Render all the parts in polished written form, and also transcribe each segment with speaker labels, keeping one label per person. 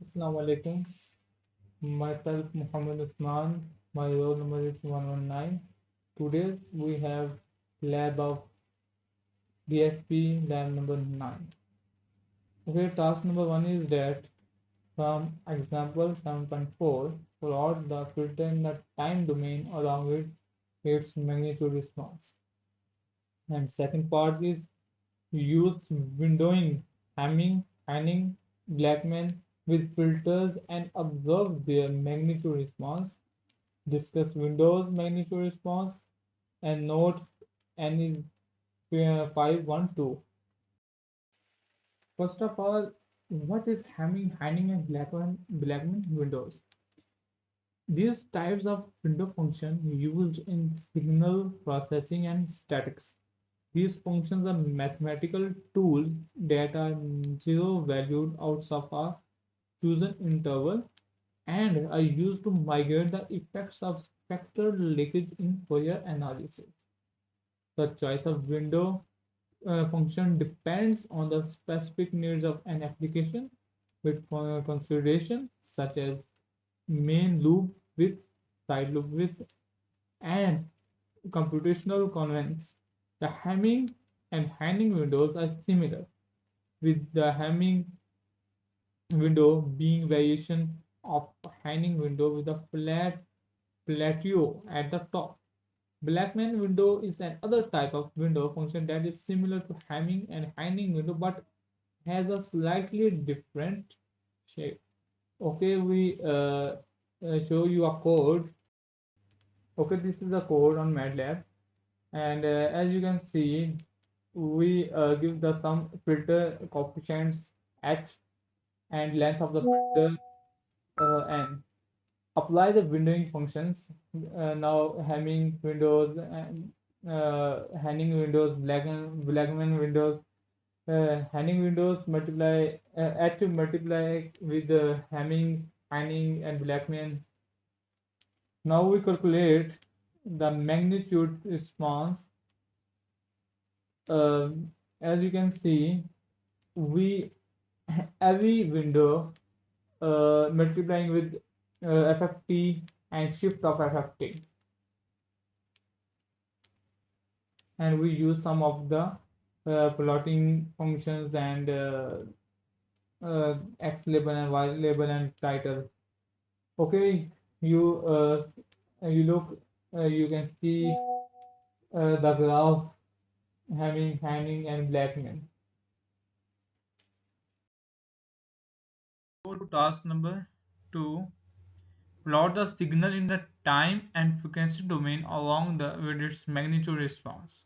Speaker 1: Assalamu alaikum. Myself Muhammad Usman. My roll number is 119. Today we have lab of DSP lab number 9. Okay, task number 1 is that from example 7.4 plot the filter in the time domain along with its magnitude response. And second part is use windowing, Hamming, Hanning, Blackman with filters and observe their magnitude response. Discuss Windows magnitude response and note N is 512. First of all, what is Hamming, Hanning, and Blackman windows? These types of window function used in signal processing and statics. These functions are mathematical tools that are zero-valued outs of a chosen interval and are used to migrate the effects of spectral leakage in Fourier analysis. The choice of window function depends on the specific needs of an application with consideration such as main loop width, side loop width, and computational convenience. The Hamming and Hanning windows are similar, with the Hamming window being variation of Hanning window with a flat plateau at the top. Blackman window is another type of window function that is similar to Hamming and Hanning window but has a slightly different shape. Okay, we show you a code. Okay, this is the code on MATLAB, and as you can see, we give the some filter coefficients h and length of the filter n. Apply the windowing functions. Now Hamming windows and Hanning windows, Blackman windows, Hanning windows multiply h multiply with the Hamming, Hanning, and Blackman. Now we calculate the magnitude response. As you can see, we every window multiplying with FFT and shift of FFT, and we use some of the plotting functions and X label and Y label and title. Okay, you look, you can see the graph having Hanning and Blackman. Go to task number 2. Plot the signal in the time and frequency domain along with its magnitude response.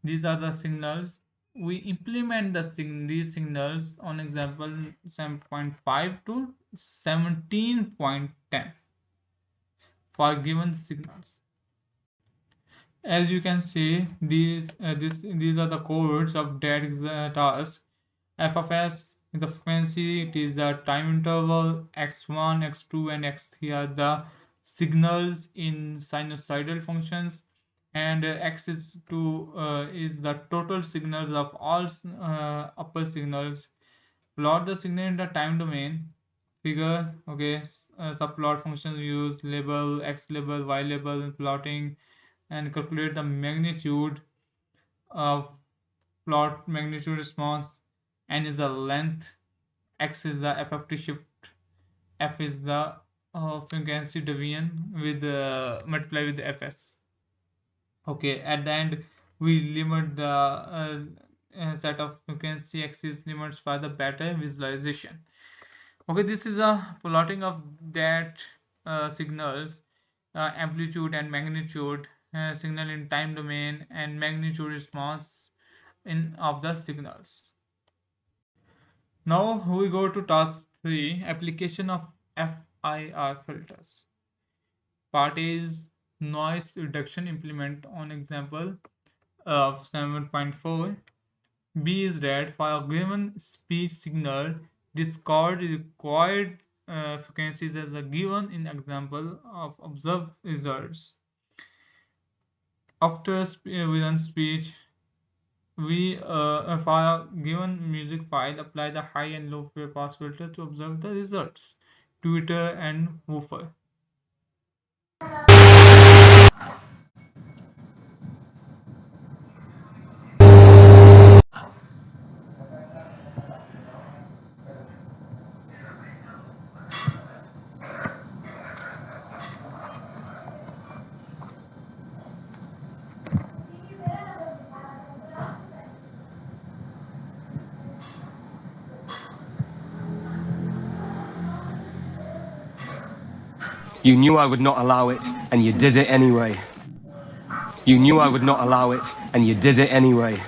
Speaker 1: These are the signals. We implement these signals on example 7.5 to 17.10 for given signals. As you can see, these are the codes of that task. F of s is the frequency, it is the time interval, x1, x2, and x3 are the signals in sinusoidal functions, and x is the total signals of all upper signals. Plot the signal in the time domain. Figure, okay, subplot functions use label, x label, y label, plotting, and calculate the magnitude of plot magnitude response. N is the length, x is the FFT shift, f is the frequency deviation with multiply with the fs. Okay, at the end we limit the set of frequency axis limits for the better visualization. Okay, this is a plotting of that signals, amplitude and magnitude, signal in time domain, and magnitude response in of the signals. Now we go to task 3, application of FIR filters. Part A is noise reduction implement on example of 7.4. B is that for a given speech signal, discard required frequencies as a given in example of observed results. After within speech, For a given music file, apply the high and low pass filter to observe the results. Tweeter and woofer.
Speaker 2: You knew I would not allow it, and you did it anyway. You knew I would not allow it, and you did it anyway.